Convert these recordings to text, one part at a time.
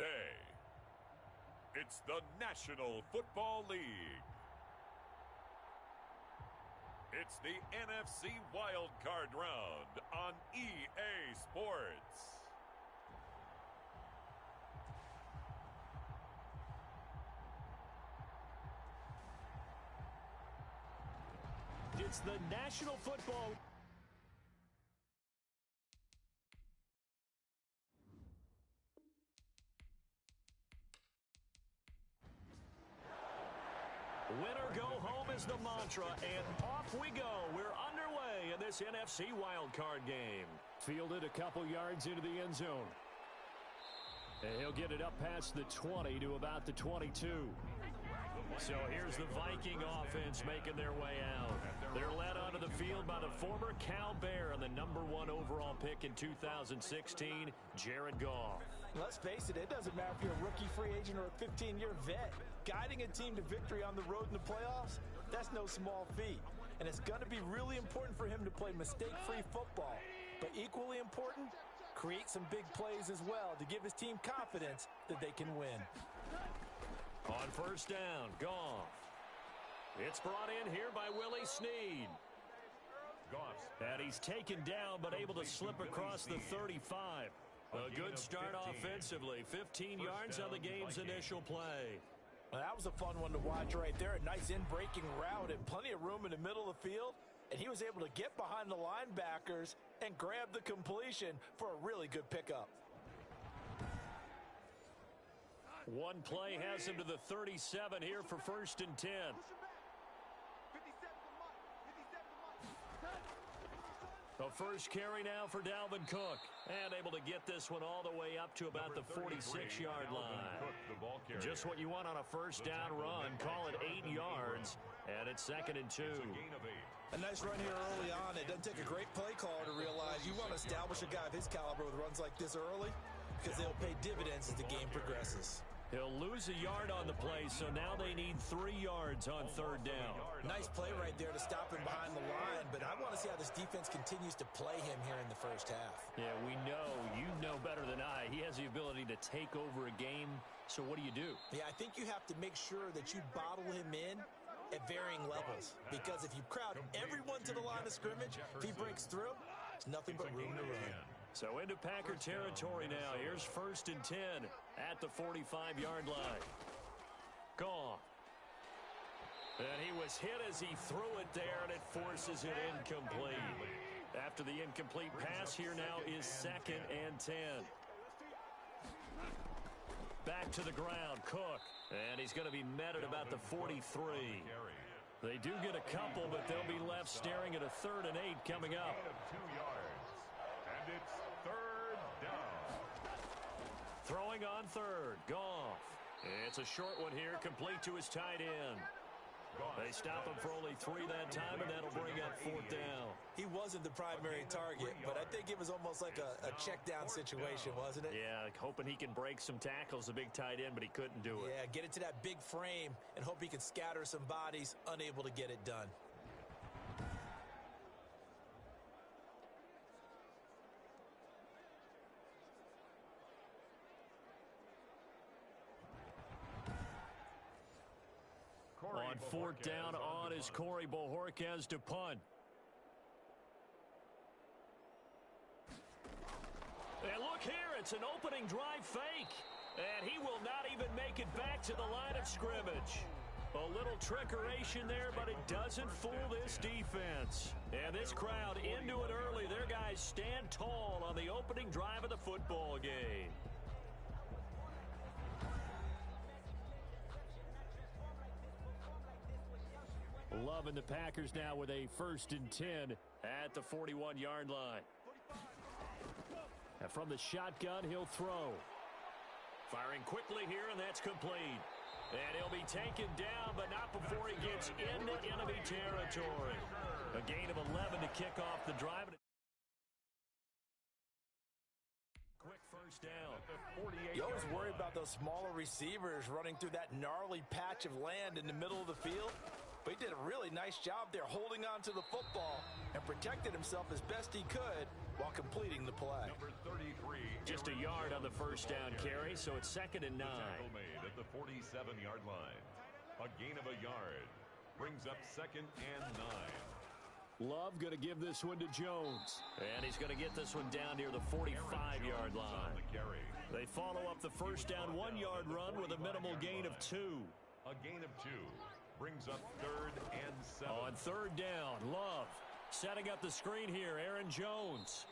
Today, it's the National Football League. It's the NFC Wildcard round on EA Sports. It's the National Football League. Winner go home is the mantra, and off we go. We're underway in this NFC wildcard game. Fielded a couple yards into the end zone. And he'll get it up past the 20 to about the 22. So here's the Viking offense making their way out. They're led onto the field by the former Cal Bear and the #1 overall pick in 2016, Jared Goff. Let's face it, it doesn't matter if you're a rookie free agent or a 15-year vet. Guiding a team to victory on the road in the playoffs, that's no small feat. And it's going to be really important for him to play mistake-free football. But equally important, create some big plays as well to give his team confidence that they can win. On first down, Goff. It's brought in here by Willie Snead. And he's taken down but able to slip across the 35. A good start offensively. 15 yards on the game's initial play. Well, that was a fun one to watch right there. A nice in-breaking route and plenty of room in the middle of the field. And he was able to get behind the linebackers and grab the completion for a really good pickup. One play has him to the 37 here for 1st and 10. The first carry now for Dalvin Cook. And able to get this one all the way up to about the 46-yard line. Just what you want on a first down run. Call it 8 yards. And it's 2nd and 2. A nice run here early on. It doesn't take a great play caller to realize you want to establish a guy of his caliber with runs like this early because they'll pay dividends as the game progresses. He'll lose a yard on the play, so now they need 3 yards on 3rd down. Nice play right there to stop him behind the line, but I want to see how this defense continues to play him here in the first half. Yeah, we know. You know better than I. He has the ability to take over a game, so what do you do? Yeah, I think you have to make sure that you bottle him in at varying levels, because if you crowd everyone to the line of scrimmage, if he breaks through, there's nothing but room to run. So into Packer territory now. Here's 1st and 10 at the 45-yard line. Goff. And he was hit as he threw it there, and it forces it incomplete. After the incomplete pass, here now is 2nd and 10. Back to the ground, Cook. And he's going to be met at about the 43. They do get a couple, but they'll be left staring at a 3rd and 8 coming up. And it's 3rd down. Throwing on 3rd, Goff. It's a short one here, complete to his tight end. They stop him for only 3 that time, and that'll bring up 4th down. He wasn't the primary target, but I think it was almost like a check-down situation, wasn't it? Yeah, hoping he can break some tackles, the big tight end, but he couldn't do it. Yeah, get it to that big frame and hope he can scatter some bodies, unable to get it done. On 4th down on is Corey Bojorquez to punt. And look here, it's an opening drive fake. And he will not even make it back to the line of scrimmage. A little trickeration there, but it doesn't fool this defense. And this crowd into it early. Their guys stand tall on the opening drive of the football game. Loving the Packers now with a 1st and 10 at the 41-yard line. And from the shotgun, he'll throw. Firing quickly here, and that's complete. And he'll be taken down, but not before he gets into enemy territory. A gain of 11 to kick off the drive. Quick first down. You always worry about those smaller receivers running through that gnarly patch of land in the middle of the field. but he did a really nice job there holding on to the football and protected himself as best he could while completing the play. Number 33. Just a yard on the first down carry, so it's 2nd and 9. Tackle made at the 47-yard line. A gain of a yard brings up 2nd and 9. Love going to give this one to Jones. And he's going to get this one down near the 45-yard line. They follow up the first down 1-yard run with a minimal gain of 2. A gain of 2 brings up 3rd and 7. On 3rd down, Love setting up the screen here. Aaron Jones.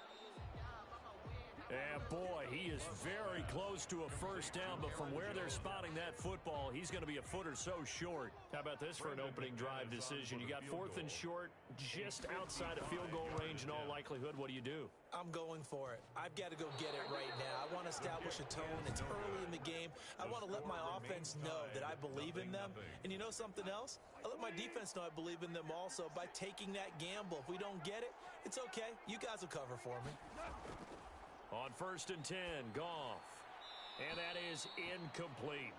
And boy, he is very close to a first down, but from where they're spotting that football, he's going to be a foot or so short. How about this for an opening drive decision? You got 4th and short, just outside of field goal range in all likelihood. What do you do? I'm going for it. I've got to go get it right now. I want to establish a tone. It's early in the game. I want to let my offense know that I believe in them. And you know something else? I let my defense know I believe in them also by taking that gamble. If we don't get it, it's okay. You guys will cover for me. On 1st and 10, Goff. And that is incomplete.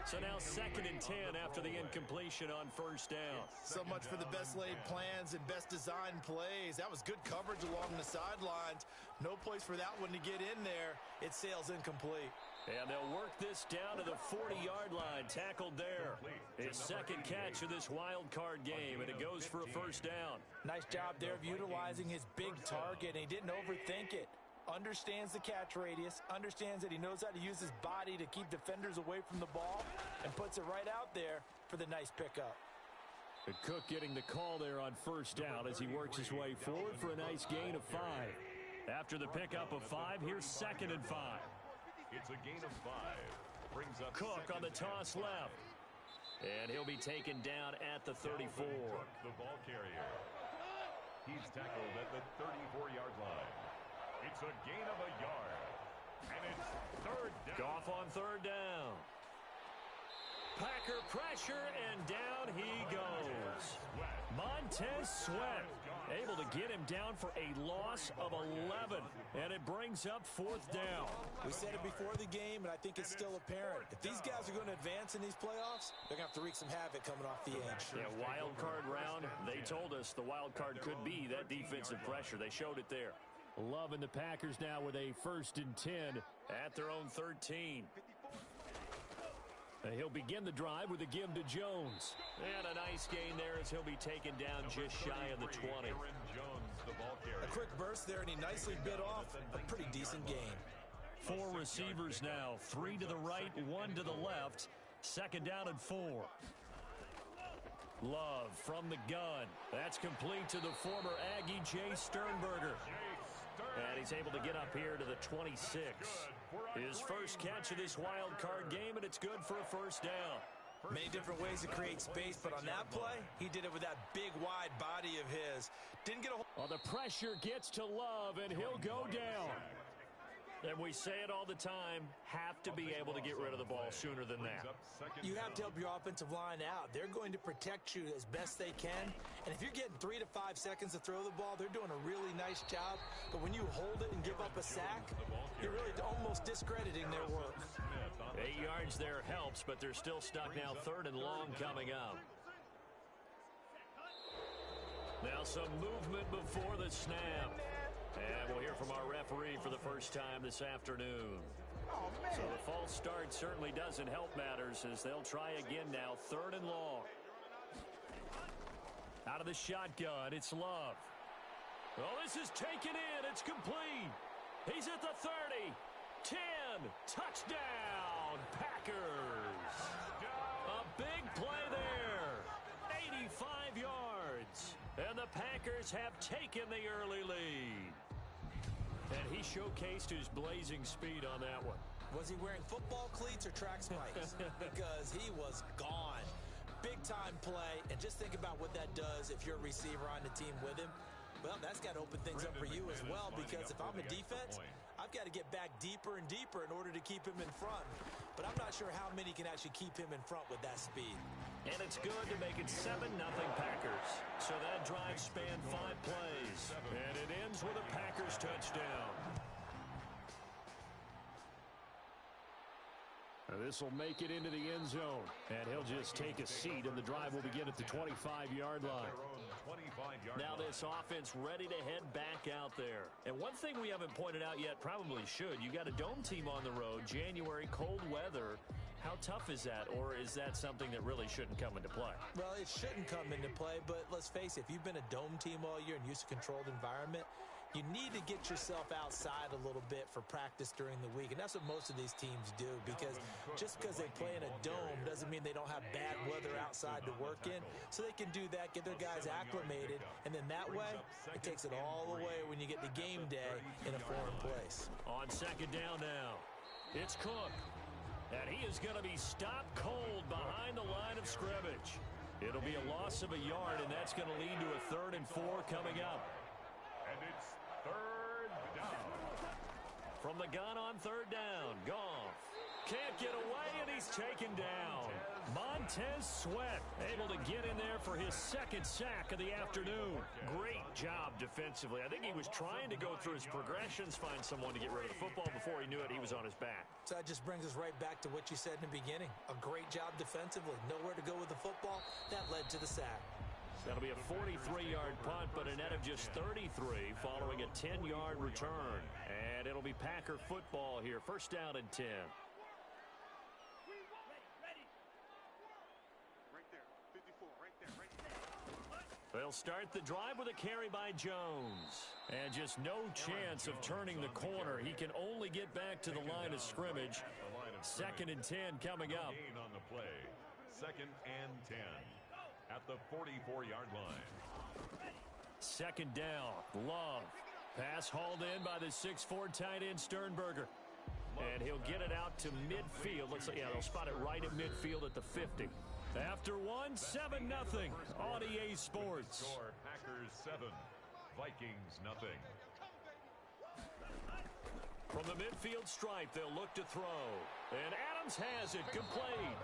So now 2nd and 10 after the incompletion on 1st down. So much for the best laid plans and best designed plays. That was good coverage along the sidelines. No place for that one to get in there. It sails incomplete. And they'll work this down to the 40-yard line. Tackled there. His 2nd catch of this wild card game, and it goes for a first down. Nice job there of utilizing his big target, and he didn't overthink it. Understands the catch radius, understands that he knows how to use his body to keep defenders away from the ball, and puts it right out there for the nice pickup. Cook getting the call there on 1st down as he works his way forward for a nice gain of 5. After the pickup of 5, here's 2nd and 5. It's a gain of 5. Brings up Cook on the toss left. And he'll be taken down at the 34. The ball carrier. He's tackled at the 34-yard line. It's a gain of a yard. And it's 3rd down. Goff on 3rd down. Packer pressure, and down he goes. Montez Sweat able to get him down for a loss of 11. And it brings up 4th down. We said it before the game, and I think it's still apparent. If these guys are going to advance in these playoffs, they're going to have to wreak some havoc coming off the edge. Yeah, wild card round. They told us the wild card could be that defensive pressure. They showed it there. Loving the Packers now with a 1st and 10 at their own 13. He'll begin the drive with a give to Jones. And a nice gain there as he'll be taken down just shy of the 20. A quick burst there, and he nicely bit off a pretty decent gain. 4 receivers now, 3 to the right, 1 to the left. 2nd down and 4. Love from the gun. That's complete to the former Aggie, Jay Sternberger. And he's able to get up here to the 26. His first catch of this wild card game, and it's good for a first down. Many different ways to create space, but on that play, he did it with that big, wide body of his. Didn't get a... Oh, the pressure gets to Love, and he'll go down. And we say it all the time, have to be able to get rid of the ball sooner than that. You have to help your offensive line out. They're going to protect you as best they can. And if you're getting 3 to 5 seconds to throw the ball, they're doing a really nice job. But when you hold it and give up a sack, you're really almost discrediting their work. 8 yards there helps, but they're still stuck now. 3rd and long coming up. Now some movement before the snap. And we'll hear from our referee for the first time this afternoon. So the false start certainly doesn't help matters as they'll try again now. 3rd and long. Out of the shotgun, it's Love. Oh, this is taken in. It's complete. He's at the 30. 10. Touchdown, Packers. A big play there. 85 yards. And the Packers have taken the early lead. And he showcased his blazing speed on that one. Was he wearing football cleats or track spikes? Because he was gone. Big-time play. And just think about what that does if you're a receiver on the team with him. Well, that's got to open things up for you as well, because if I'm a defense, I've got to get back deeper and deeper in order to keep him in front. But I'm not sure how many can actually keep him in front with that speed. And it's good to make it 7-0 Packers. So that drive spanned 5 plays. And it ends with a Packers touchdown. This will make it into the end zone, and he'll just take a seat, and the drive will begin at the 25-yard line. Now this offense ready to head back out there. And one thing we haven't pointed out yet, probably should, you got a dome team on the road, January, cold weather. How tough is that, or is that something that really shouldn't come into play? Well, it shouldn't come into play, but let's face it, if you've been a dome team all year and used to a controlled environment, you need to get yourself outside a little bit for practice during the week, and that's what most of these teams do, because just because they play in a dome doesn't mean they don't have bad weather outside to work in, so they can do that, get their guys acclimated, and then that way, it takes it all the way when you get to game day in a foreign place. On second down now, it's Cook, and he is going to be stopped cold behind the line of scrimmage. It'll be a loss of a yard, and that's going to lead to a 3rd and 4 coming up. And it's 3rd down. From the gun on 3rd down, Goff can't get away, and he's taken down. Montez Sweat able to get in there for his 2nd sack of the afternoon. Great job defensively. I think he was trying to go through his progressions, find someone to get rid of the football. Before he knew it, he was on his back. So that just brings us right back to what you said in the beginning. A great job defensively. Nowhere to go with the football. That led to the sack. That'll be a 43-yard punt, but a net of just 33 following a 10-yard return. And it'll be Packer football here. 1st down and 10. They'll start the drive with a carry by Jones. And just no chance of turning the corner. He can only get back to the line of scrimmage. 2nd and 10 coming up. On the play. 2nd and 10 at the 44-yard line. 2nd down. Love. Pass hauled in by the 6'4" tight end Sternberger. And he'll get it out to midfield. Looks like, yeah, they'll spot it right at midfield at the 50. After one, 7-0 on EA Sports. Score, Packers 7, Vikings nothing. From the midfield stripe, they'll look to throw. And Adams has it, complete.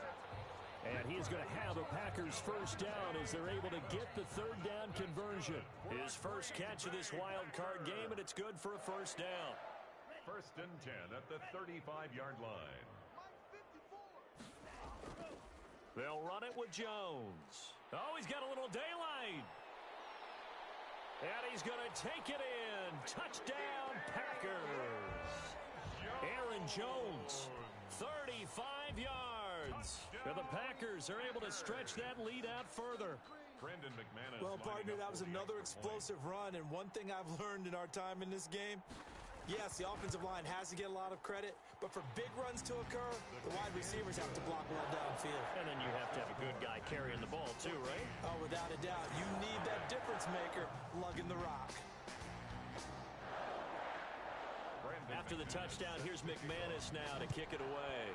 And he's going to have a Packers 1st down as they're able to get the 3rd down conversion. His first catch of this wild card game, and it's good for a 1st down. 1st and 10 at the 35-yard line. They'll run it with Jones. Oh, he's got a little daylight. And he's going to take it in. Touchdown, Packers. Aaron Jones, 35 yards. And the Packers are able to stretch that lead out further. Well, partner, that was another explosive run. And one thing I've learned in our time in this game, yes, the offensive line has to get a lot of credit, but for big runs to occur, the wide receivers have to block well downfield. And then you have to have a good guy carrying the ball too, right? Oh, without a doubt. You need that difference maker lugging the rock. After the touchdown, here's McManus now to kick it away.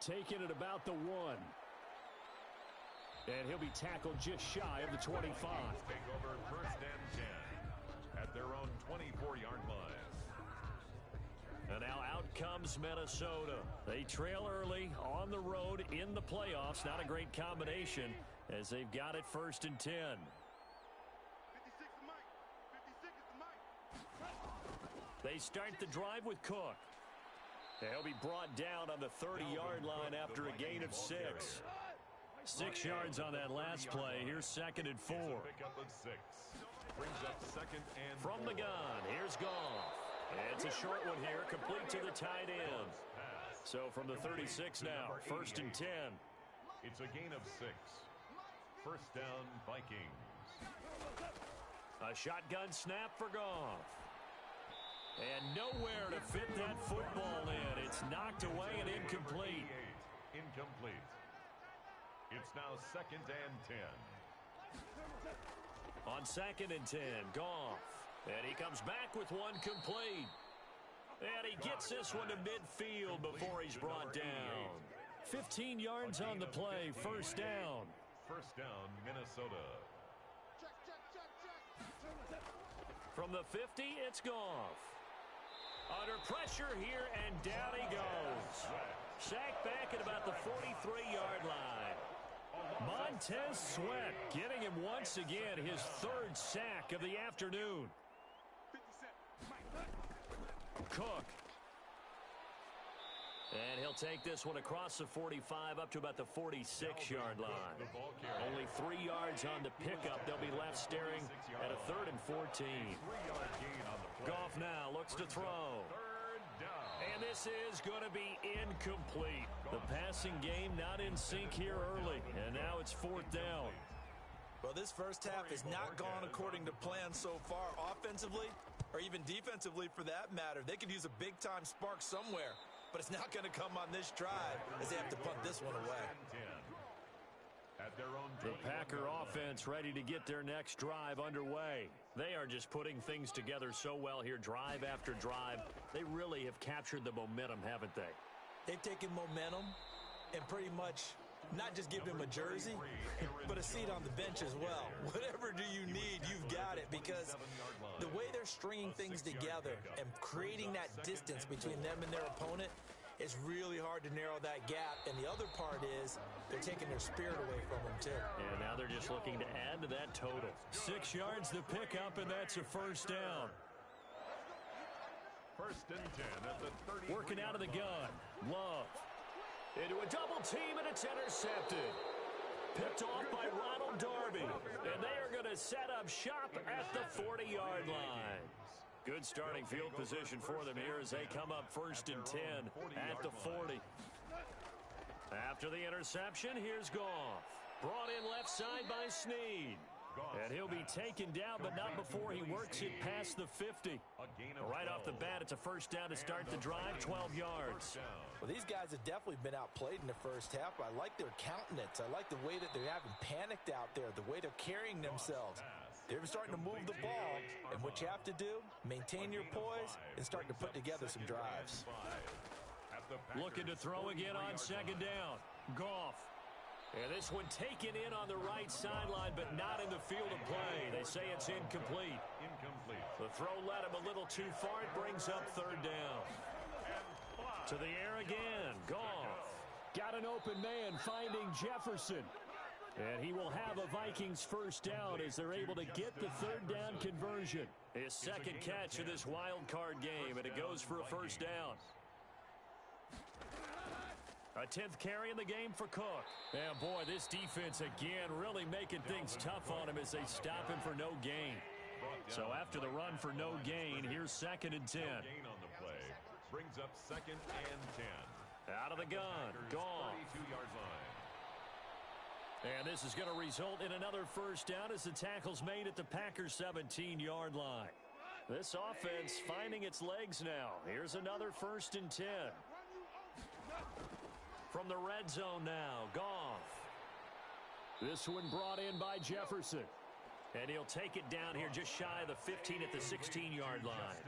Taking it about the 1. And he'll be tackled just shy of the 25. Take over 1st and 10 at their own 24-yard line. And now out comes Minnesota. They trail early on the road in the playoffs. Not a great combination as they've got it 1st and 10. They start the drive with Cook. They'll be brought down on the 30-yard line after a gain of 6. 6 yards on that last play. Here's 2nd and 4. Pickup of 6. Brings up 2nd and 4. From the gun, here's Goff. It's a short one here, complete to the tight end. So from the 36 now, 1st and 10. It's a gain of 6. 1st down, Vikings. A shotgun snap for Goff. And nowhere to fit that football in. It's knocked away and incomplete. Incomplete. It's now 2nd and 10. On 2nd and 10, Goff. And he comes back with one complete. And he gets this one to midfield before he's brought down. 15 yards on the play, 1st down. 1st down, Minnesota. From the 50, it's Goff. Under pressure here, and down he goes. Sacked back at about the 43-yard line. Montez Sweat getting him once again his 3rd sack of the afternoon. Cook. And he'll take this one across the 45 up to about the 46-yard line. Only 3 yards on the pickup. They'll be left staring at a 3rd and 14. Goff now looks to throw. And this is going to be incomplete. The passing game not in sync here early. And now it's 4th down. Well, this first half has not gone according to plan so far offensively or even defensively for that matter. They could use a big-time spark somewhere. But it's not going to come on this drive as they have to punt this one away. The Packer offense ready to get their next drive underway. They are just putting things together so well here, drive after drive. They really have captured the momentum, haven't they? They've taken momentum and pretty much not just give them a jersey, but a seat on the bench as well. Whatever do you need, you've got it, because the way they're stringing things together and creating that distance between them and their opponent is really hard to narrow that gap. And the other part is they're taking their spirit away from them, too. And now they're just looking to add to that total. 6 yards the pickup, and that's a first down. 1st and 10 at the 30. Working out of the gun. Love. Into a double team, and it's intercepted. Picked off by Ronald Darby. And they are going to set up shop at the 40-yard line. Good starting field position for them here as they come up 1st and 10 at the 40. After the interception, here's Goff. Brought in left side by Snead. And he'll be taken down, but not before he works it past the 50. Right off the bat, it's a first down to start the drive, 12 yards. Well, these guys have definitely been outplayed in the first half. I like their countenance. I like the way that they haven't panicked out there, the way they're carrying themselves. They're starting to move the ball, and what you have to do, maintain your poise and start to put together some drives. Looking to throw again on 2nd down. Goff. And this one taken in on the right sideline, but not in the field of play. They say it's incomplete. The throw led him a little too far. It brings up 3rd down. To the air again. Goff. Got an open man finding Jefferson. And he will have a Vikings first down as they're able to get the 3rd down conversion. His 2nd catch of this wild card game, and it goes for a first down. A 10th carry in the game for Cook. And boy, this defense again really making things tough on him as they stop him for no gain. So after the run for no gain, here's 2nd and 10. Gain on the play brings up 2nd and 10. Out of the gun, Goff. 32-yard line. And this is going to result in another first down as the tackle's made at the Packers' 17-yard line. This offense finding its legs now. Here's another 1st and 10. From the red zone now, Goff. This one brought in by Jefferson. And he'll take it down here just shy of the 15 at the 16-yard line.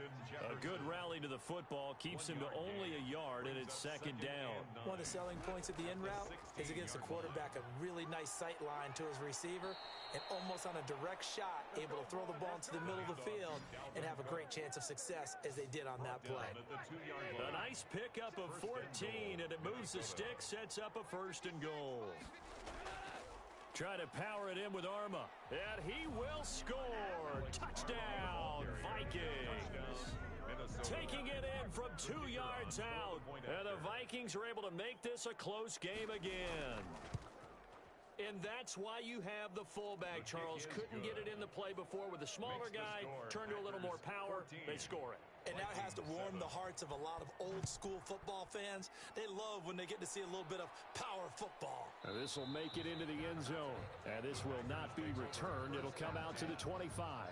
A good rally to the football keeps him to only a yard, and it's 2nd down. One of the selling points of the in route is against the quarterback, a really nice sight line to his receiver, and almost on a direct shot, able to throw the ball into the middle of the field and have a great chance of success as they did on that play. A nice pickup of 14, and it moves the stick, sets up a 1st and goal. Try to power it in with Arma. And he will score. Touchdown, Vikings. Taking it in from 2 yards out. And the Vikings are able to make this a close game again. And that's why you have the fullback, Charles. Couldn't get it in the play before with the smaller guy. Turn to a little more power. They score it. And that has to warm the hearts of a lot of old-school football fans. They love when they get to see a little bit of power football. Now this will make it into the end zone. And this will not be returned. It'll come out to the 25.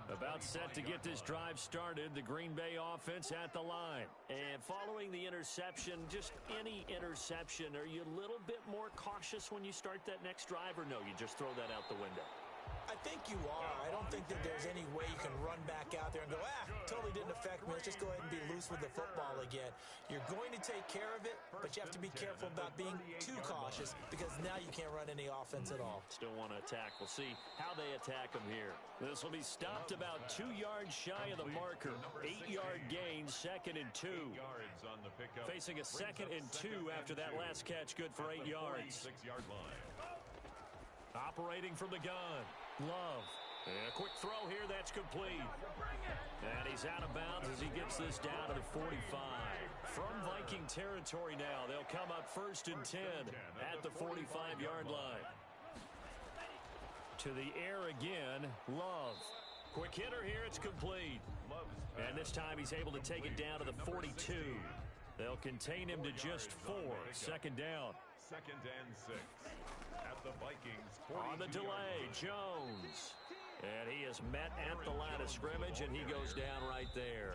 About set to get this drive started. The Green Bay offense at the line. And following the interception, just any interception, are you a little bit more cautious when you start that next drive, or no, you just throw that out the window? I think you are. I don't think that there's any way you can run back out there and go, totally didn't affect me. Let's just go ahead and be loose with the football again. You're going to take care of it, but you have to be careful about being too cautious because now you can't run any offense at all. Still want to attack. We'll see how they attack them here. This will be stopped about 2 yards shy of the marker. 8-yard gain, 2nd and 2. Facing a 2nd and 2 after that last catch, good for 8 yards. 6-yard line. Operating from the gun. Love. And a quick throw here, that's complete. And he's out of bounds as he gets this down to the 45. From Viking enemy territory now. They'll come up 1st and 10 at the 45-yard line. To the air again, Love. Quick hitter here, it's complete. And this time he's able to take it down to the 42. They'll contain him to just 4. 2nd down. 2nd and 6. At the Vikings. On the delay, Jones. And he is met at the line of scrimmage, and he goes down right there.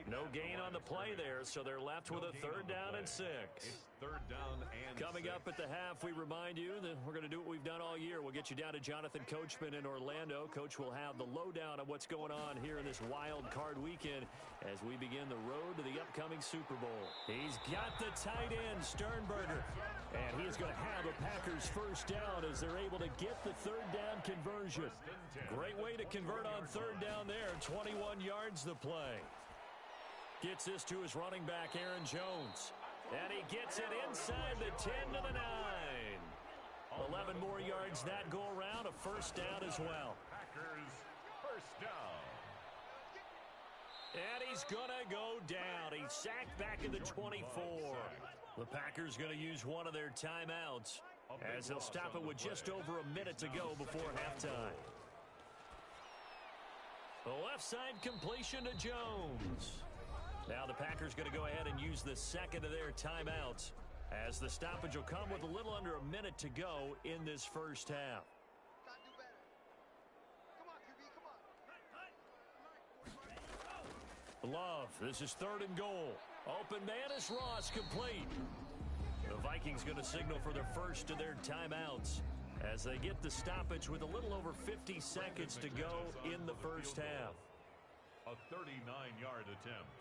No gain on the play there, so they're left with a 3rd down and 6. It's 3rd down and Coming 6. up at the half, we remind you that we're going to do what we've done all year. We'll get you down to Jonathan Coachman in Orlando. Coach will have the lowdown on what's going on here in this wild card weekend as we begin the road to the upcoming Super Bowl. He's got the tight end, Sternberger. And he is going to have a Packers 1st down as they're able to get the 3rd down conversion. Great way to convert on 3rd down there. 21 yards the play. Gets this to his running back, Aaron Jones. And he gets it inside the 10 to the 9. 11 more yards that go around. A 1st down as well. Packers 1st down. And he's going to go down. He's sacked back in the 24. The Packers going to use one of their timeouts as they'll stop it with just over a minute to go before halftime. The left side completion to Jones. Now the Packers going to go ahead and use the 2nd of their timeouts as the stoppage will come with a little under a minute to go in this 1st half. Love, this is 3rd and goal. Open man is Ross, complete. The Vikings going to signal for their 1st of their timeouts as they get the stoppage with a little over 50 seconds to go in the 1st half. A 39-yard attempt.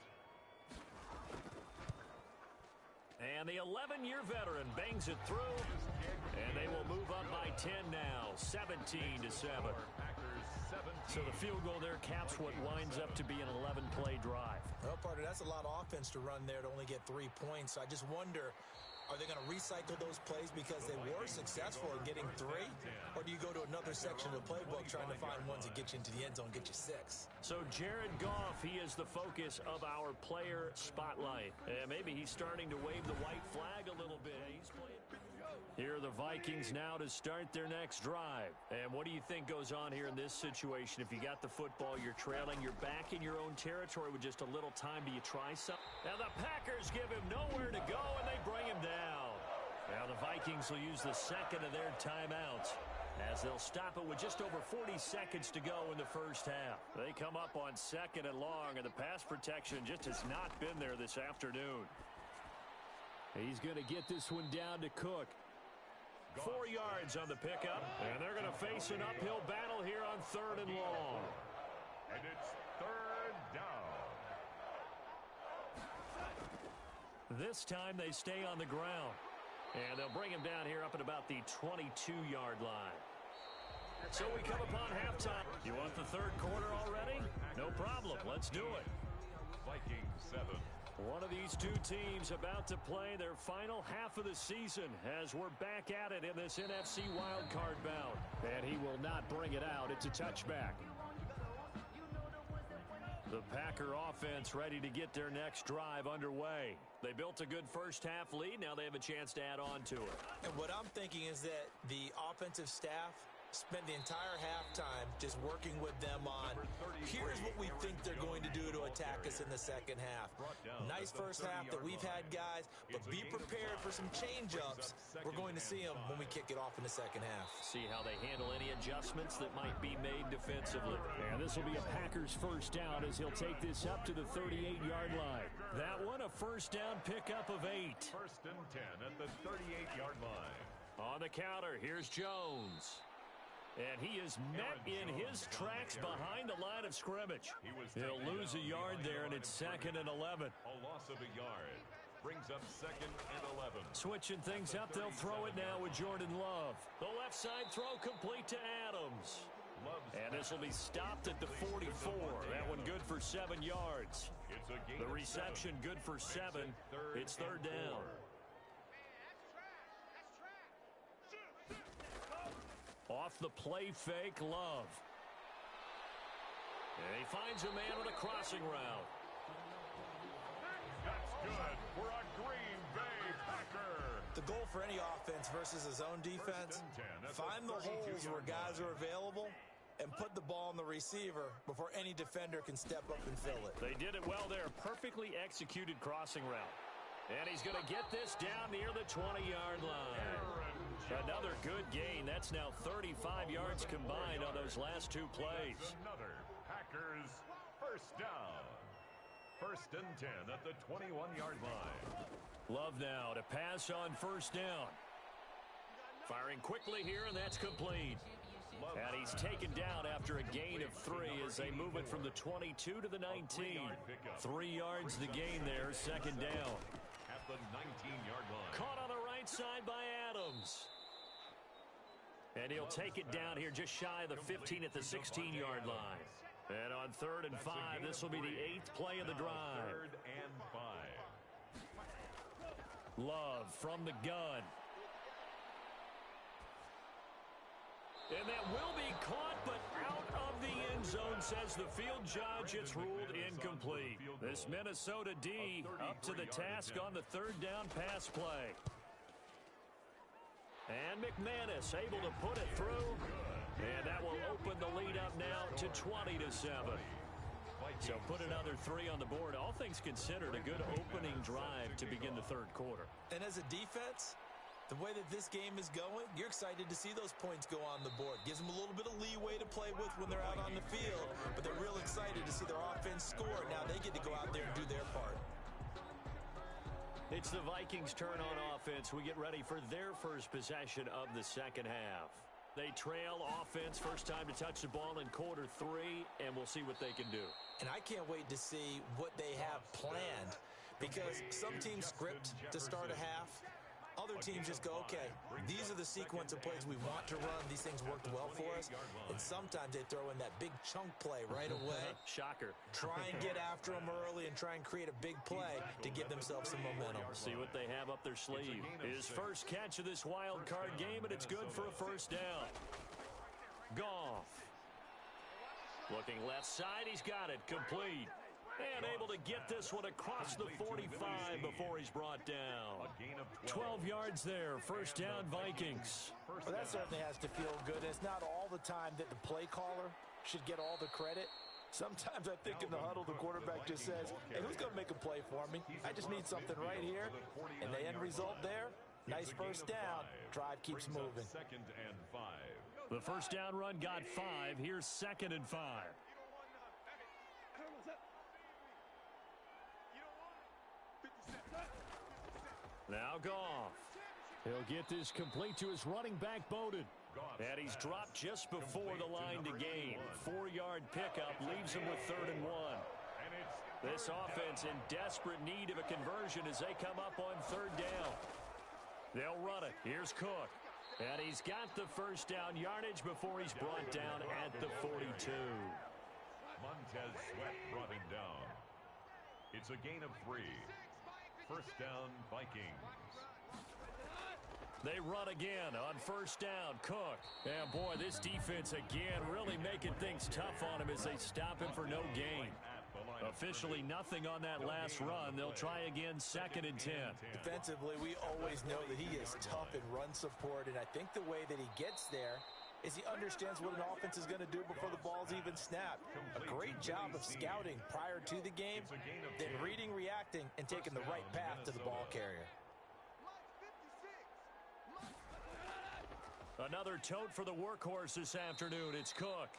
And the 11-year veteran bangs it through, and they will move up by 10 now, 17-7. So the field goal there caps what winds up to be an 11-play drive. Well, partner, that's a lot of offense to run there to only get 3 points. I just wonder, are they going to recycle those plays because they were successful in getting 3? Or do you go to another section of the playbook trying to find ones that get you into the end zone, get you 6? So Jared Goff, he is the focus of our player spotlight. And maybe he's starting to wave the white flag a little bit. He's playing. Here are the Vikings now to start their next drive. And what do you think goes on here in this situation? If you got the football, you're trailing, you're back in your own territory with just a little time. Do you try something? Now the Packers give him nowhere to go, and they bring him down. Now the Vikings will use the 2nd of their timeouts as they'll stop it with just over 40 seconds to go in the 1st half. They come up on 2nd and long, and the pass protection just has not been there this afternoon. He's going to get this one down to Cook. 4 yards on the pickup, and they're going to face an uphill battle here on 3rd and long. And it's 3rd down. This time they stay on the ground, and they'll bring him down here up at about the 22-yard line. So we come upon halftime. You want the 3rd quarter already? No problem. Let's do it. Vikings 7. One of these two teams about to play their final half of the season as we're back at it in this NFC wildcard bout. And he will not bring it out. It's a touchback. The Packer offense ready to get their next drive underway. They built a good 1st half lead. Now they have a chance to add on to it. And what I'm thinking is that the offensive staff spent the entire halftime just working with them on, here's what we think they're going to do to attack us in the 2nd half. Nice 1st half that we've had, guys, but be prepared for some change-ups. We're going to see them when we kick it off in the 2nd half. See how they handle any adjustments that might be made defensively. And this will be a Packers 1st down as he'll take this up to the 38-yard line. That one, a 1st down pickup of 8. 1st and 10 at the 38-yard line. On the counter, here's Jones. And he is met in his tracks behind the line of scrimmage. He'll lose a yard there, and it's 2nd and 11. A loss of a yard brings up 2nd and 11. Switching things up, they'll throw it now with Jordan Love. The left side throw complete to Adams. And this will be stopped at the 44. That one good for 7 yards. The reception good for 7. It's 3rd down. Off the play fake, Love. And he finds a man with a crossing route. That's good for a goal for any offense versus a zone defense, find the holes where guys are available and put the ball in the receiver before any defender can step up and fill it. They did it well there. Perfectly executed crossing route. And he's going to get this down near the 20-yard line. Another good gain. That's now 35 yards combined on those last two plays. Another Packers first down. First and 10 at the 21-yard line. Love now to pass on first down. Firing quickly here, and that's complete. And he's taken down after a gain of 3 as they move it from the 22 to the 19. 3 yards the gain there, second down. At the 19-yard line. Caught on the right side by Adams. And he'll take it down here just shy of the 15 at the 16-yard line. And on 3rd and 5, this will be the 8th play of the drive. 3rd and 5. Love from the gun. And that will be caught, but out of the end zone, says the field judge. It's ruled incomplete. This Minnesota D up to the task on the 3rd down pass play. And McManus able to put it through. And that will open the lead up now to 20-7. So put another 3 on the board. All things considered, a good opening drive to begin the 3rd quarter. And as a defense, the way that this game is going, you're excited to see those points go on the board. Gives them a little bit of leeway to play with when they're out on the field, but they're real excited to see their offense score. Now they get to go out there and do their part. It's the Vikings' turn on offense. We get ready for their first possession of the second half. They trail offense, first time to touch the ball in quarter 3, and we'll see what they can do. And I can't wait to see what they have planned, because some teams script to start a half. Other teams just go, okay, these are the sequence of plays we want to run. These things worked well for us. And sometimes they throw in that big chunk play right away. Shocker. Try and get after them early and try and create a big play to give themselves some momentum. See what they have up their sleeve. His first catch of this wild card game, and it's good for a first down. Goff. Looking left side, he's got it. Complete. And able to get this one across the 45 before he's brought down. 12 yards there. First down, Vikings. Well, that certainly has to feel good. It's not all the time that the play caller should get all the credit. Sometimes I think in the huddle, the quarterback just says, hey, who's going to make a play for me? I just need something right here. And the end result there, nice first down. Drive keeps moving. Second and 5. The first down run got 5. Here's 2nd and 5. Now Goff. He'll get this complete to his running back, Bowden. And he's dropped just before the line to gain. 4-yard pickup leaves him with 3rd and 1. This offense in desperate need of a conversion as they come up on 3rd down. They'll run it. Here's Cook. And he's got the first down yardage before he's brought down at the 42. Montez Sweat brought him down. It's a gain of 3. First down, Vikings. They run again on first down. Cook. And boy, this defense again really making things tough on him as they stop him for no gain. Officially nothing on that last run. They'll try again, 2nd and 10. Defensively, we always know that he is tough in run support, and I think the way that he gets there is he understands what an offense is going to do before the ball's even snapped. A great job of scouting prior to the game, then reading, reacting, and taking the right path to the ball carrier. Another tote for the workhorse this afternoon. It's Cook.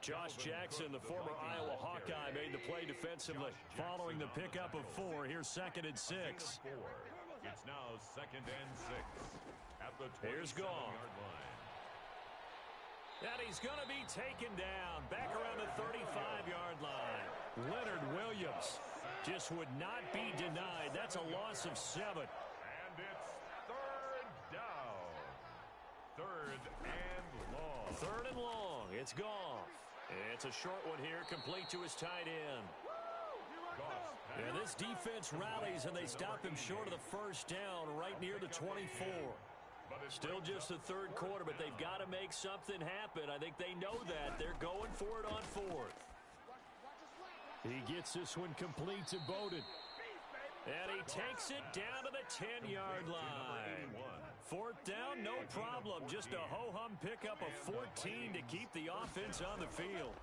Josh Jackson, the former Iowa Hawkeye, made the play defensively. Following the pickup of 4, here's 2nd and 6. It's now 2nd and 6 at the 27-yard line. And he's going to be taken down back around the 35-yard line. Leonard Williams just would not be denied. That's a loss of 7. And it's 3rd down. 3rd and long. 3rd and long. It's Goff. It's a short one here, complete to his tight end. And this defense rallies, and they stop him short of the first down right near the 24. Still just the 3rd quarter, but they've got to make something happen. I think they know that. They're going for it on 4th. He gets this one complete to Bowden. And he takes it down to the 10-yard line. Fourth down, no problem. Just a ho-hum pickup of 14 to keep the offense on the field.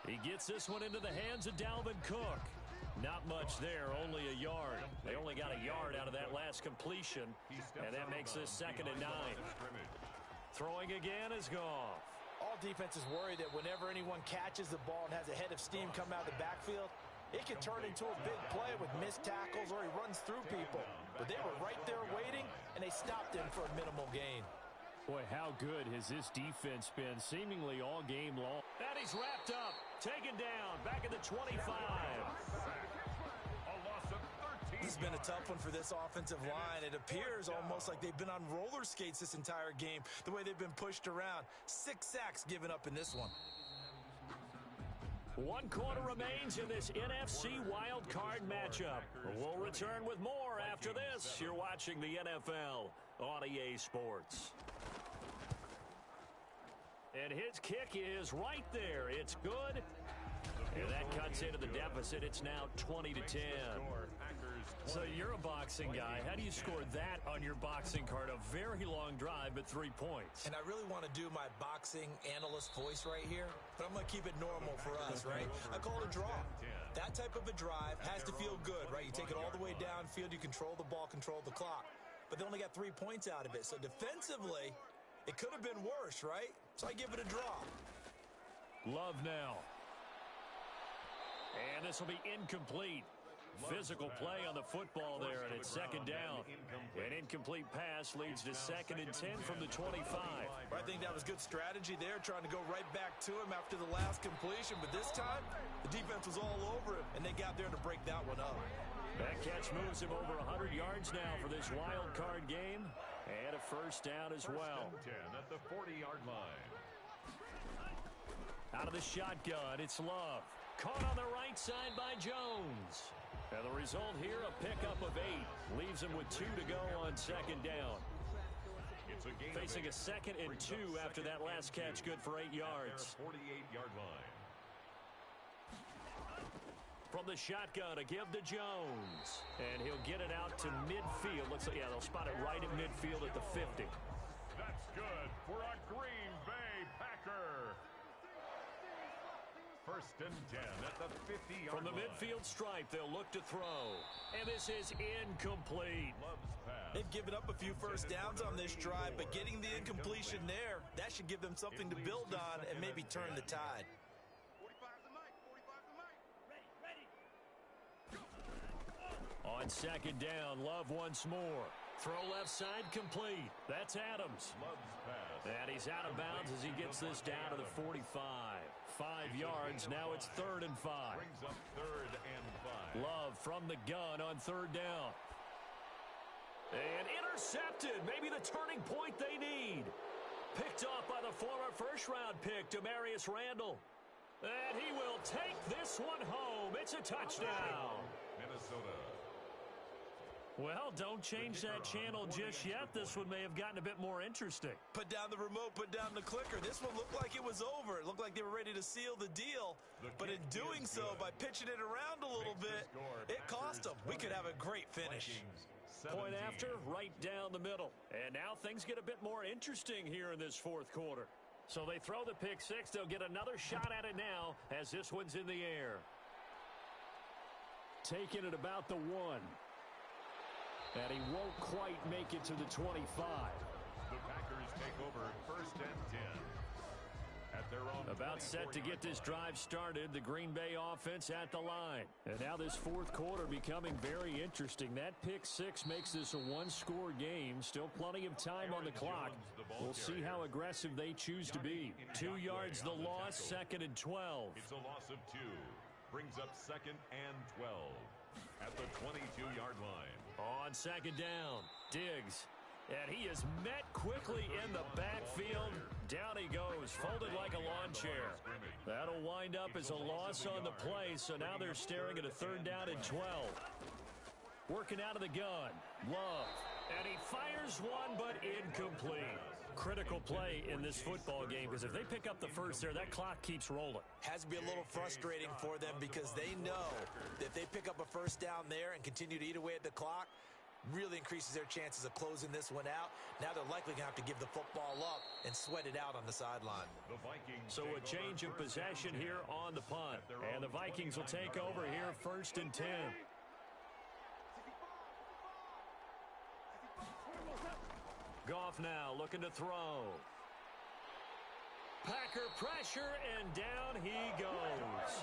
He gets this one into the hands of Dalvin Cook. Not much there, only a yard. They only got a yard out of that last completion, and that makes this 2nd and 9. Throwing again is Goff. All defenses worry that whenever anyone catches the ball and has a head of steam come out of the backfield, it can turn into a big play with missed tackles or he runs through people. But they were right there waiting, and they stopped him for a minimal gain. Boy, how good has this defense been seemingly all game long. And he's wrapped up, taken down, back at the 25. This has been a tough one for this offensive line. It appears almost like they've been on roller skates this entire game, the way they've been pushed around. 6 sacks given up in this one. 1 quarter remains in this NFC Wildcard matchup. We'll return with more after this. You're watching the NFL on EA Sports. And his kick is right there. It's good. And that cuts into the deficit. It's now 20-10. So you're a boxing guy. How do you score that on your boxing card? A very long drive, but 3 points. And I really want to do my boxing analyst voice right here, but I'm going to keep it normal for us, right? I call it a draw. That type of a drive has to feel good, right? You take it all the way downfield, you control the ball, control the clock. But they only got 3 points out of it. So defensively, it could have been worse, right? So I give it a draw. Love now. And this will be incomplete. Physical play on the football there, and it's 2nd down. An incomplete pass leads to 2nd and 10 from the 25. I think that was good strategy there, trying to go right back to him after the last completion. But this time, the defense was all over him, and they got there to break that one up. That catch moves him over 100 yards now for this wild card game. And a 1st down as well. 10 at the 40-yard line. Out of the shotgun, it's Love. Caught on the right side by Jones. And the result here, a pickup of 8. Leaves him with 2 to go on 2nd down. Facing a 2nd and 2 after that last catch, good for 8 yards. 48-yard line. From the shotgun, a give to Jones. And he'll get it out to midfield. Looks like, yeah, they'll spot it right at midfield at the 50. That's good for a Green Bay Packer. 1st and 10 at the 50-yard line. From the midfield stripe, they'll look to throw. And this is incomplete. They've given up a few 1st downs on this drive, but getting the incompletion there, that should give them something to build on and maybe turn the tide. On 2nd down, Love once more. Throw left side complete. That's Adams. And he's out of bounds as he gets this down to the 45. 5 yards. Now it's 3rd and 5. Brings up 3rd and 5. Love from the gun on 3rd down. And intercepted. Maybe the turning point they need. Picked off by the former 1st-round pick, Demarius Randall. And he will take this one home. It's a touchdown. Minnesota. Well, don't change that channel just yet. This one may have gotten a bit more interesting. Put down the remote, put down the clicker. This one looked like it was over. It looked like they were ready to seal the deal. But in doing so, by pitching it around a little bit, it cost them. We could have a great finish. Point after, right down the middle. And now things get a bit more interesting here in this 4th quarter. So they throw the pick 6. They'll get another shot at it now as this one's in the air. Taking it about the 1. And he won't quite make it to the 25. The Packers take over 1st and 10. At their own About set to get this drive started, the Green Bay offense at the line. And now this 4th quarter becoming very interesting. That pick 6 makes this a 1-score game. Still plenty of time on the clock. We'll see how aggressive they choose to be. 2 yards the loss, 2nd and 12. It's a loss of 2. Brings up 2nd and 12. At the 22-yard line. On 2nd down, Diggs. And he is met quickly in the backfield. Down he goes, folded like a lawn chair. That'll wind up as a loss on the play, so now they're staring at a 3rd down and 12. Working out of the gun, Love. And he fires one, but incomplete. critical play in this football game because if they pick up the first there, that clock keeps rolling. Has to be a little frustrating for them because they know that if they pick up a first down there and continue to eat away at the clock, really increases their chances of closing this one out. Now they're likely going to have to give the football up and sweat it out on the sideline. So a change of possession here on the punt. And the Vikings will take over here 1st and 10. Goff now looking to throw. Packer pressure, and down he goes.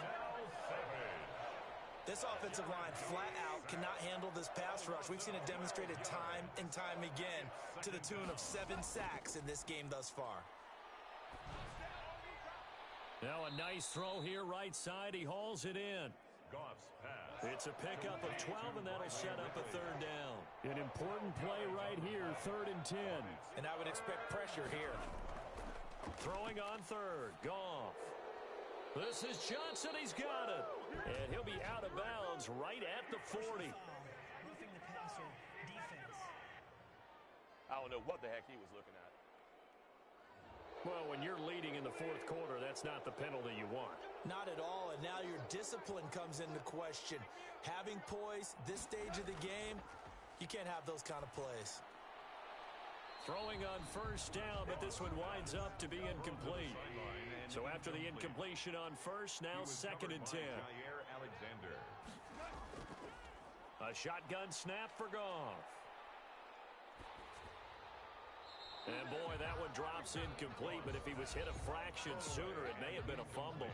This offensive line flat out cannot handle this pass rush. We've seen it demonstrated time and time again to the tune of 7 sacks in this game thus far. Now a nice throw here right side. He hauls it in. Goff's pass. It's a pickup of 12, and that'll set up a 3rd down. An important play right here, 3rd and 10. And I would expect pressure here. Throwing on 3rd, Goff. This is Johnson, he's got it. And he'll be out of bounds right at the 40. Roughing the passer, defense. I don't know what the heck he was looking at. Well, when you're leading in the 4th quarter, that's not the penalty you want. Not at all, and now your discipline comes into question. Having poise this stage of the game, you can't have those kind of plays. Throwing on 1st down, but this one winds up to be incomplete. So after the incompletion on 1st, now 2nd and 10. A shotgun snap for Goff. And boy, that one drops incomplete, but if he was hit a fraction sooner, it may have been a fumble.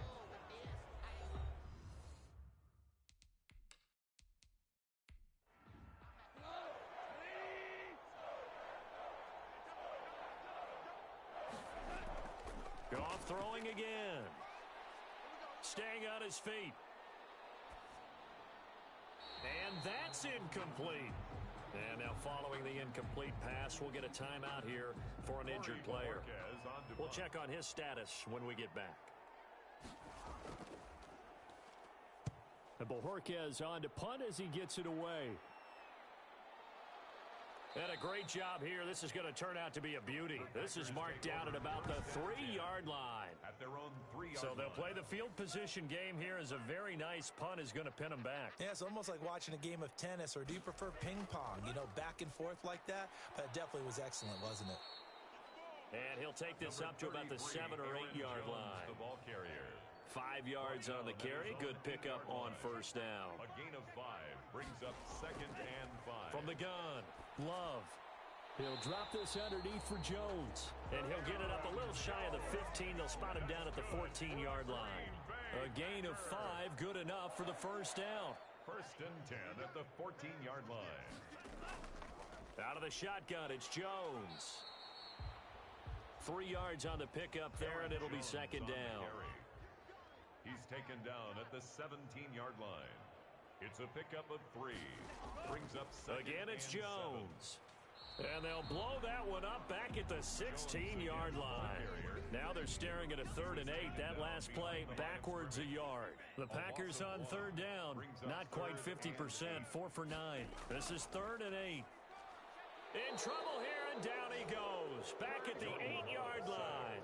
Goff throwing again. Staying on his feet. And that's incomplete. And now following the incomplete pass, we'll get a timeout here for an injured player. We'll check on his status when we get back. And Bojorquez on to punt as he gets it away. And a great job here. This is going to turn out to be a beauty. This is marked down at about the 3-yard line. At their own 3-yard So they'll play line. the field position game here as a very nice punt is going to pin them back. Yeah, it's almost like watching a game of tennis, or do you prefer ping pong? You know, back and forth like that? But it definitely was excellent, wasn't it? And he'll take this up to about the 7 or 8-yard line. The ball carrier. 5 yards on the carry. Good pickup on 1st down. A gain of 5 brings up 2nd and 5. From the gun, Love. He'll drop this underneath for Jones. And he'll get it up a little shy of the 15. They'll spot him down at the 14-yard line. A gain of 5, good enough for the 1st down. 1st and 10 at the 14-yard line. Out of the shotgun, it's Jones. 3 yards on the pickup there, and it'll be 2nd down. He's taken down at the 17-yard line. It's a pickup of 3. Brings up 2nd Again, it's and 7. Jones. And they'll blow that one up back at the 16-yard line. Now they're staring at a 3rd and 8. That last play backwards a yard. The Packers on 3rd down. Not quite 50%. 4 for 9. This is 3rd and 8. In trouble here, and down he goes. Back at the 8-yard line.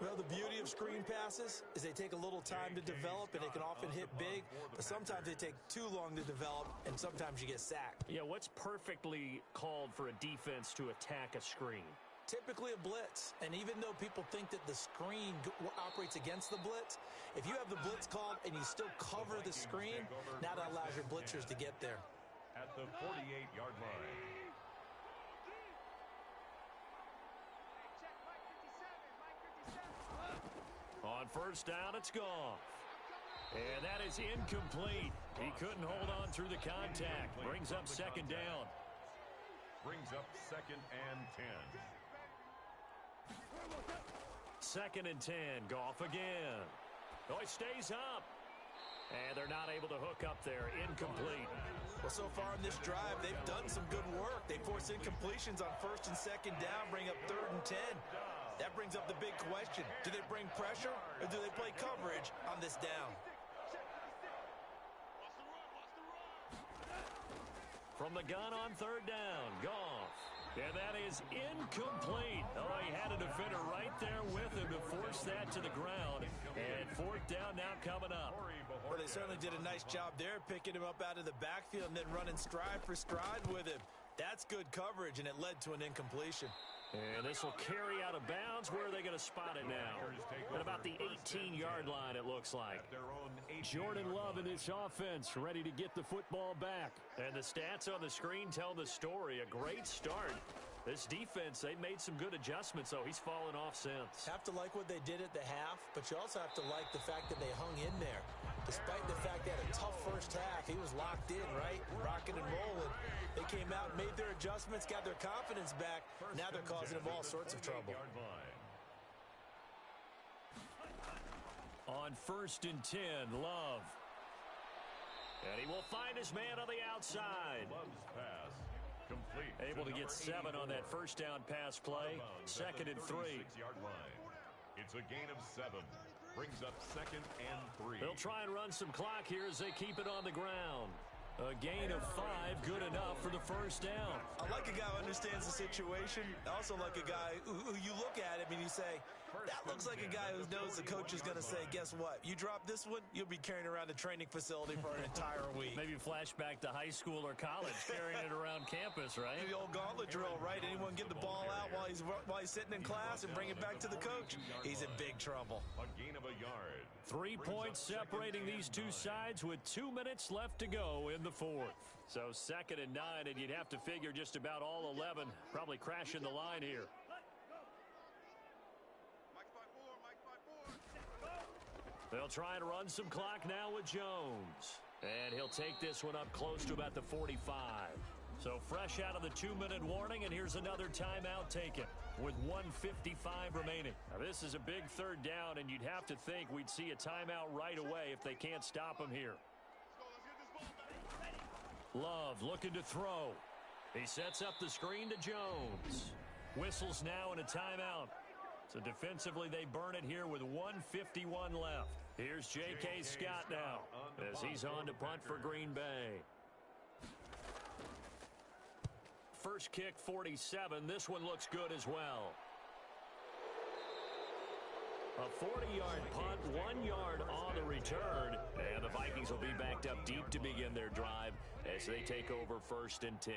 Well, the beauty of screen passes is they take a little time to develop, and they can often hit big, but sometimes they take too long to develop, and sometimes you get sacked. Yeah, what's perfectly called for a defense to attack a screen? Typically a blitz, and even though people think that the screen operates against the blitz, if you have the blitz called and you still cover the screen, now that allows your blitzers to get there. At the 48-yard line. On 1st down, it's Goff. And that is incomplete. He couldn't hold on through the contact. Brings up 2nd down. Brings up 2nd and 10. 2nd and 10. Goff again. Oh, he stays up. And they're not able to hook up there. Incomplete. Well, so far in this drive, they've done some good work. They force incompletions on 1st and 2nd down, bring up 3rd and 10. That brings up the big question. Do they bring pressure, or do they play coverage on this down? From the gun on 3rd down, Goff. And that is incomplete. Oh, he had a defender right there with him to force that to the ground. And fourth down now coming up. Well, they certainly did a nice job there, picking him up out of the backfield and then running stride for stride with him. That's good coverage, and it led to an incompletion. And this will carry out of bounds. Where are they going to spot it now? At about the 18-yard line, it looks like. Jordan Love in this offense, ready to get the football back. And the stats on the screen tell the story. A great start. This defense, they made some good adjustments, so he's fallen off since. Have to like what they did at the half, but you also have to like the fact that they hung in there. Despite the fact they had a tough first half, he was locked in, right? Rocking and rolling. They came out, made their adjustments, got their confidence back. Now they're causing them all sorts of trouble. On 1st and 10, Love. And he will find his man on the outside. Love's pass. Complete. Able to get 7 on that first down pass play. 2nd and 3. It's a gain of 7. Brings up 2nd and 3. They'll try and run some clock here as they keep it on the ground. A gain of 5, good enough for the first down. I like a guy who understands the situation. I also like a guy who you look at him and you say, that looks like a guy who knows the coach is going to say, guess what? You drop this one, you'll be carrying around the training facility for an entire week. Maybe flashback to high school or college, carrying it around campus, right? The old gauntlet drill, right? Anyone get the ball out while he's sitting in class and bring it back to the coach? He's in big trouble. A gain of a yard. 3 points separating these two sides with 2 minutes left to go in the fourth. So 2nd and 9, and you'd have to figure just about all 11 probably crashing the line here. They'll try and run some clock now with Jones. And he'll take this one up close to about the 45. So fresh out of the 2-minute warning, and here's another timeout taken with 1:55 remaining. Now this is a big 3rd down, and you'd have to think we'd see a timeout right away if they can't stop him here. Love looking to throw. He sets up the screen to Jones. Whistles now in a timeout. So defensively they burn it here with 1:51 left. Here's J.K. Scott now as he's on to punt for Green Bay. First kick 47. This one looks good as well. A 40-yard punt, 1 yard on the return. And the Vikings will be backed up deep to begin their drive as they take over 1st and 10.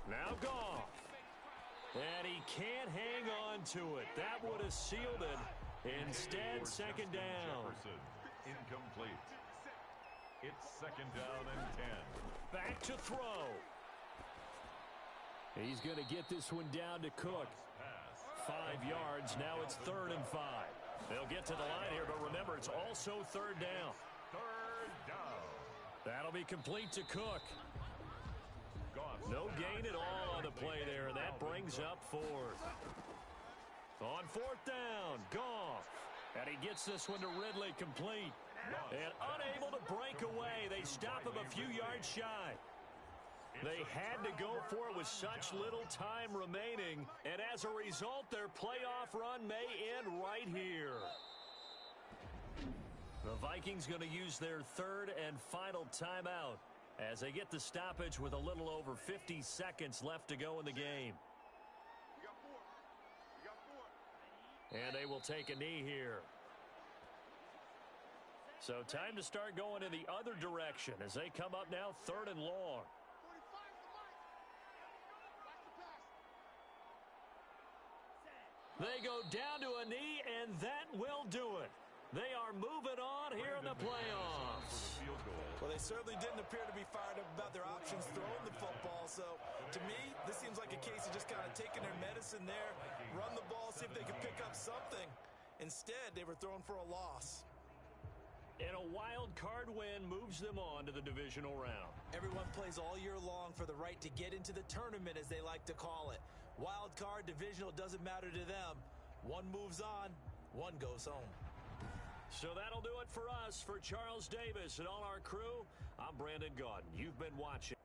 Now Goff. And he can't hang on to it. That would have sealed it. Instead, 2nd down. Incomplete. It's 2nd down and 10. Back to throw. He's going to get this one down to Cook. 5 yards. Now it's 3rd and 5. They'll get to the line here, but remember, it's also 3rd down. 3rd down. That'll be complete to Cook. No gain at all on the play there, and that brings up 4th. On 4th down, Goff. And he gets this one to Ridley complete. And unable to break away. They stop him a few yards shy. They had to go for it with such little time remaining. And as a result, their playoff run may end right here. The Vikings going to use their 3rd and final timeout as they get the stoppage with a little over 50 seconds left to go in the game. And they will take a knee here. So time to start going in the other direction as they come up now 3rd and long. They go down to a knee, and that will do it. They are moving on here in the playoffs. Well, they certainly didn't appear to be fired up about their options throwing the football. So, to me, this seems like a case of just kind of taking their medicine there, run the ball, see if they could pick up something. Instead, they were throwing for a loss. And a wild card win moves them on to the divisional round. Everyone plays all year long for the right to get into the tournament, as they like to call it. Wild card, divisional, doesn't matter to them. One moves on, one goes home. So that'll do it for us. For Charles Davis and all our crew, I'm Brandon Gaudin. You've been watching.